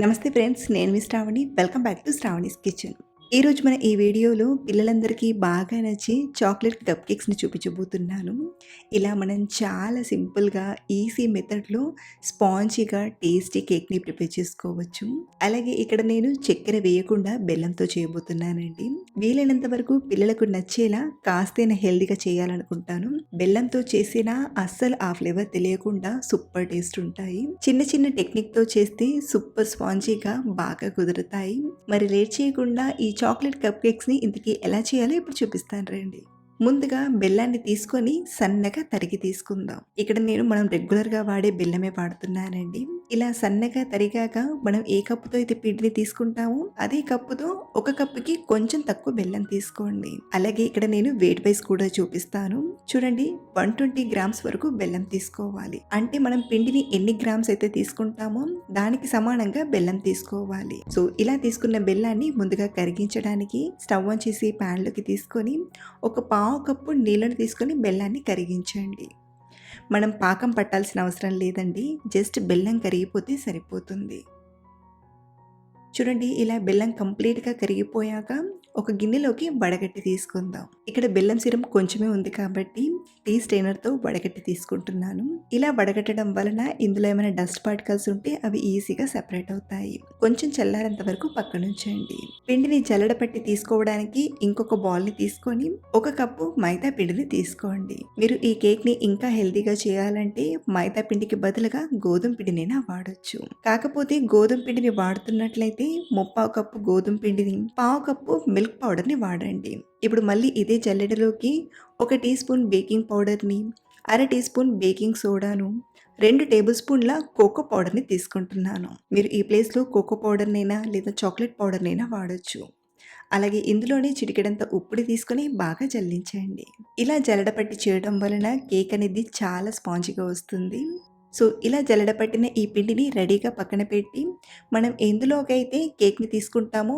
నమస్తే ఫ్రెండ్స్, నేను మీ Sravani. Welcome back to Sravani's kitchen. ఈరోజు మన ఈ వీడియోలో పిల్లలందరికీ బాగా నచ్చి చాక్లెట్ కప్ కేక్స్ని చూపించబోతున్నాను. ఇలా మనం చాలా సింపుల్గా ఈజీ మెథడ్లో స్పాంజీగా టేస్టీ కేక్ని ప్రిపేర్ చేసుకోవచ్చు. అలాగే ఇక్కడ నేను చక్కెర వేయకుండా బెల్లంతో చేయబోతున్నానండి. వీలైనంత వరకు పిల్లలకు నచ్చేలా కాస్తైనా హెల్దీగా చేయాలనుకుంటాను. బెల్లంతో చేసిన అస్సలు ఆ ఫ్లేవర్ తెలియకుండా సూపర్ టేస్ట్ ఉంటాయి. చిన్న చిన్న టెక్నిక్తో చేస్తే సూపర్ స్పాంజీగా బాగా కుదురుతాయి. మరి లేట్ చేయకుండా ఈ చాక్లెట్ కప్ కేక్స్ని ఇంతకీ ఎలా చేయాలో ఇప్పుడు చూపిస్తాను రండి. ముందుగా బెల్లాన్ని తీసుకొని సన్నగా తరిగి తీసుకుందాం. ఇక్కడ నేను మనం రెగ్యులర్గా వాడే బెల్లమే వాడుతున్నానండి. ఇలా సన్నగా తరిగాక మనం ఏ కప్పుతో అయితే పిండిని తీసుకుంటామో అదే కప్పుతో ఒక కప్పుకి కొంచెం తక్కువ బెల్లం తీసుకోండి. అలాగే ఇక్కడ నేను వెయిట్ వైస్ కూడా చూపిస్తాను. చూడండి, 120 గ్రామ్స్ వరకు బెల్లం తీసుకోవాలి. అంటే మనం పిండిని ఎన్ని గ్రామ్స్ అయితే తీసుకుంటామో దానికి సమానంగా బెల్లం తీసుకోవాలి. సో ఇలా తీసుకున్న బెల్లాన్ని ముందుగా కరిగించడానికి స్టవ్ ఆన్ చేసి ప్యాన్ లోకి తీసుకొని ఒక పావు కప్పు నీళ్ళని తీసుకొని బెల్లాన్ని కరిగించండి. మనం పాకం పట్టాల్సిన అవసరం లేదండి, జస్ట్ బెల్లం కరిగిపోతే సరిపోతుంది. చూడండి, ఇలా బెల్లం కంప్లీట్గా కరిగిపోయాక ఒక గిన్నెలోకి వడగట్టి తీసుకుందాం. ఇక్కడ బెల్లం సిరం కొంచెమే ఉంది కాబట్టి టీ స్ట్రైనర్తో వడగట్టి తీసుకుంటున్నాను. ఇలా వడగట్టడం వలన ఇందులో ఏమైనా డస్ట్ పార్టికల్స్ ఉంటే అవి ఈజీగా సెపరేట్ అవుతాయి. కొంచెం చల్లారేంత వరకు పక్కనుంచండి. పిండిని జల్లడ పట్టి తీసుకోవడానికి ఇంకొక బౌల్ని తీసుకొని ఒక కప్పు మైదా పిండిని తీసుకోండి. మీరు ఈ కేక్ని ఇంకా హెల్తీగా చేయాలంటే మైదా పిండికి బదులుగా గోధుమ పిండినైనా వాడొచ్చు. కాకపోతే గోధుమ పిండిని వాడుతున్నట్లయితే 3/4 కప్పు గోధుమ పిండిని 1/2 కప్పు మిల్క్ పౌడర్ని వాడండి. ఇప్పుడు మళ్ళీ ఇదే జల్లెడలోకి 1 టీ స్పూన్ బేకింగ్ పౌడర్ని, 1/2 టీ స్పూన్ బేకింగ్ సోడాను, 2 టేబుల్ స్పూన్ల కోకో పౌడర్ని తీసుకుంటున్నాను. మీరు ఈ ప్లేస్లో కోకో పౌడర్నైనా లేదా చాక్లెట్ పౌడర్నైనా వాడొచ్చు. అలాగే ఇందులోనే చిటికెడంత ఉప్పుని తీసుకొని బాగా జల్లించండి. ఇలా జల్లడపట్టి చేయడం వలన కేక్ అనేది చాలా స్పాంజీగా వస్తుంది. సో ఇలా జల్లడపట్టిన ఈ పిండిని రెడీగా పక్కన పెట్టి మనం ఎందులోకైతే కేక్ని తీసుకుంటామో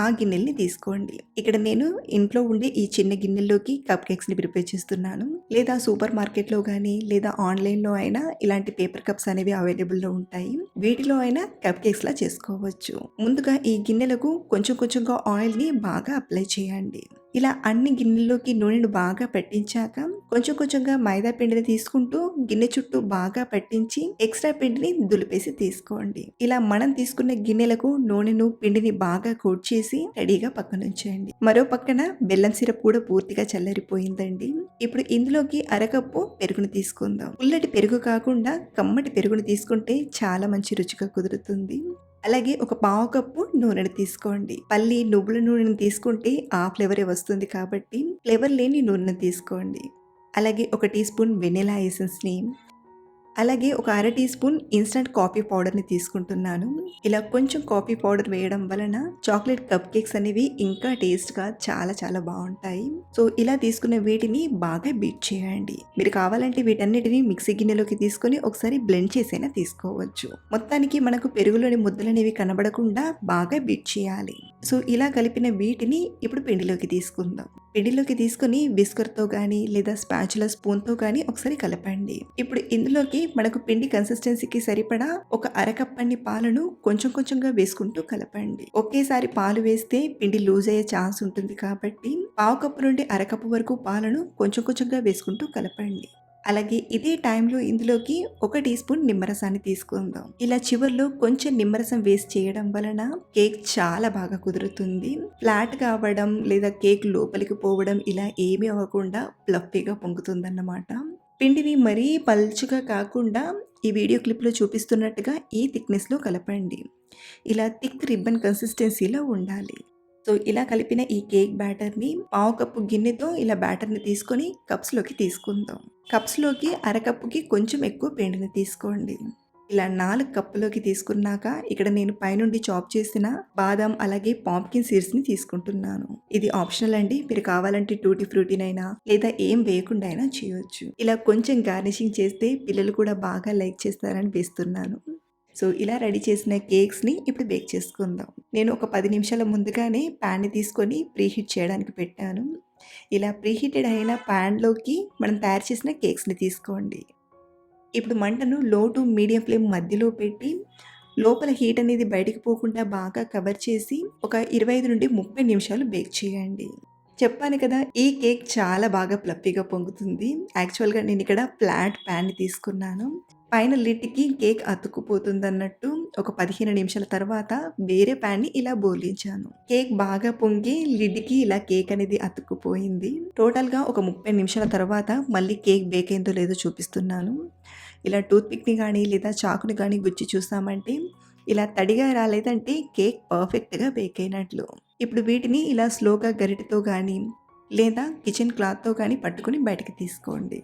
ఆ గిన్నెల్ని తీసుకోండి. ఇక్కడ నేను ఇంట్లో ఉండే ఈ చిన్న గిన్నెల్లోకి కప్ కేక్స్ని ప్రిపేర్ చేస్తున్నాను. లేదా సూపర్ మార్కెట్లో కానీ లేదా ఆన్లైన్లో అయినా ఇలాంటి పేపర్ కప్స్ అనేవి అవైలబుల్లో ఉంటాయి. వీటిలో అయినా కప్ కేక్స్లా చేసుకోవచ్చు. ముందుగా ఈ గిన్నెలకు కొంచెం కొంచెంగా ఆయిల్ని బాగా అప్లై చేయండి. ఇలా అన్ని గిన్నెల్లోకి నూనెను బాగా పట్టించాక కొంచెం కొంచెంగా మైదా పిండిని తీసుకుంటూ గిన్నె చుట్టూ బాగా పట్టించి ఎక్స్ట్రా పిండిని దులిపేసి తీసుకోండి. ఇలా మనం తీసుకున్న గిన్నెలకు నూనెను పిండిని బాగా కోట్ చేసి రెడీగా పక్కన ఉంచేయండి. మరో పక్కన బెల్లం సిరప్ కూడా పూర్తిగా చల్లారిపోయిందండి. ఇప్పుడు ఇందులోకి అరకప్పు పెరుగును తీసుకుందాం. పుల్లటి పెరుగు కాకుండా కమ్మటి పెరుగును తీసుకుంటే చాలా మంచి రుచిగా కుదురుతుంది. అలాగే ఒక 1/2 కప్పు నూనెను తీసుకోండి. పల్లి నువ్వుల నూనెను తీసుకుంటే ఆ ఫ్లేవరే వస్తుంది కాబట్టి ఫ్లేవర్ లేని నూనెను తీసుకోండి. అలాగే 1 టీ స్పూన్ వెనిలా ఎసెన్స్ని, అలాగే ఒక 1/2 టీ స్పూన్ ఇన్స్టంట్ కాఫీ పౌడర్ని తీసుకుంటున్నాను. ఇలా కొంచెం కాఫీ పౌడర్ వేయడం వలన చాక్లెట్ కప్ కేక్స్ అనేవి ఇంకా టేస్ట్గా చాలా చాలా బాగుంటాయి. సో ఇలా తీసుకున్న వీటిని బాగా బీట్ చేయండి. మీరు కావాలంటే వీటన్నిటిని మిక్సీ గిన్నెలోకి తీసుకొని ఒకసారి బ్లెండ్ చేసైనా తీసుకోవచ్చు. మొత్తానికి మనకు పెరుగులోని ముద్దలనేవి కనబడకుండా బాగా బీట్ చేయాలి. సో ఇలా కలిపిన వీటిని ఇప్పుడు పిండిలోకి తీసుకుందాం. పిండిలోకి తీసుకొని విస్కర్తో కానీ లేదా స్పాచులా స్పూన్తో కానీ ఒకసారి కలపండి. ఇప్పుడు ఇందులోకి మనకు పిండి కన్సిస్టెన్సీకి సరిపడా ఒక అరకప్పన్ని పాలను కొంచెం కొంచెంగా వేసుకుంటూ కలపండి. ఒకేసారి పాలు వేస్తే పిండి లూజ్ అయ్యే ఛాన్స్ ఉంటుంది కాబట్టి 1/2 కప్పు నుండి అరకప్పు వరకు పాలను కొంచెం కొంచెంగా వేసుకుంటూ కలపండి. అలాగే ఇదే టైంలో ఇందులోకి 1 టీ స్పూన్ నిమ్మరసాన్ని తీసుకుందాం. ఇలా చివర్లో కొంచెం నిమ్మరసం వేసి చేయడం వలన కేక్ చాలా బాగా కుదురుతుంది. ఫ్లాట్గా అవ్వడం లేదా కేక్ లోపలికి పోవడం ఇలా ఏమీ అవ్వకుండా ఫ్లఫీగా పొంగుతుందన్నమాట. పిండిని మరీ పల్చగా కాకుండా ఈ వీడియో క్లిప్లో చూపిస్తున్నట్టుగా ఈ థిక్నెస్లో కలపండి. ఇలా థిక్ రిబ్బన్ కన్సిస్టెన్సీలో ఉండాలి. సో ఇలా కలిపిన ఈ కేక్ బ్యాటర్ని 1/2 కప్పు గిన్నెతో ఇలా బ్యాటర్ని తీసుకొని కప్స్లోకి తీసుకుందాం. కప్స్లోకి అరకప్పుకి కొంచెం ఎక్కువ పిండిని తీసుకోండి. ఇలా 4 కప్పులోకి తీసుకున్నాక ఇక్కడ నేను పైనుండి చాప్ చేసిన బాదం అలాగే పాంప్కిన్ సీడ్స్ని తీసుకుంటున్నాను. ఇది ఆప్షనల్ అండి, మీరు కావాలంటే టూటీ ఫ్రూటీనైనా లేదా ఏం వేయకుండా అయినా చేయొచ్చు. ఇలా కొంచెం గార్నిషింగ్ చేస్తే పిల్లలు కూడా బాగా లైక్ చేస్తారని వేస్తున్నాను. సో ఇలా రెడీ చేసిన కేక్స్ని ఇప్పుడు బేక్ చేసుకుందాం. నేను ఒక 10 నిమిషాల ముందుగానే ప్యాన్ని తీసుకొని ప్రీహీట్ చేయడానికి పెట్టాను. ఇలా ప్రీహీటెడ్ అయిన ప్యాన్లోకి మనం తయారు చేసిన కేక్స్ని తీసుకోండి. ఇప్పుడు మంటను లో టు మీడియం ఫ్లేమ్ మధ్యలో పెట్టి లోపల హీట్ అనేది బయటికి పోకుండా బాగా కవర్ చేసి ఒక 25-30 నిమిషాలు బేక్ చేయండి. చెప్పాను కదా! ఈ కేక్ చాలా బాగా ఫ్లఫీగా పొంగుతుంది. యాక్చువల్‌గా నేనిక్కడ ఫ్లాట్ ప్యాన్‌ని తీసుకున్నాను. పైన లిడ్‌కి కేక్ అతుక్కుపోతుందన్నట్టు ఒక 15 నిమిషాల తర్వాత వేరే ప్యాన్‌ని ఇలా బోర్లించాను. కేక్ బాగా పొంగి లిడ్‌కి ఇలా కేక్ అనేది అతుక్కుపోయింది. టోటల్‌గా ఒక 30 నిమిషాల తర్వాత మళ్ళీ కేక్ బేక్ అయిందో లేదో చూపిస్తున్నాను. ఇలా టూత్ పిక్‌ని గానీ లేదా చాకుని గానీ గుచ్చి చూసామంటే ఇలా తడిగా రాలేదంటే కేక్ పర్ఫెక్ట్‌గా బేక్ అయినట్లు. ఇప్పుడు వీటిని ఇలా స్లోగా గరిటెతో గానీ లేదా కిచెన్ క్లాత్‌తో గానీ పట్టుకొని బయటకి తీసుకోండి.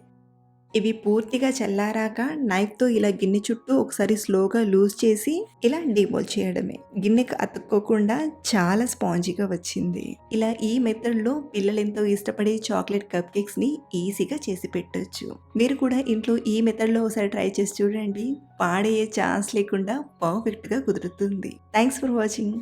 ఇవి పూర్తిగా చల్లారాక నైఫ్‌తో ఇలా గిన్నె చుట్టూ ఒకసారి స్లోగా లూజ్ చేసి ఇలా డీమోల్డ్ చేయడమే. గిన్నెకి అతుక్కోకుండా చాలా స్పాంజీగా వచ్చింది. ఇలా ఈ మెథడ్‌లో పిల్లలెంతో ఇష్టపడే చాక్లెట్ కప్ కేక్స్‌ని ఈజీగా చేసి పెట్టొచ్చు. మీరు కూడా ఇంట్లో ఈ మెథడ్‌లో ఒకసారి ట్రై చేసి చూడండి. పాడయ్యే ఛాన్స్ లేకుండా పర్ఫెక్ట్‌గా కుదురుతుంది. Thanks for watching.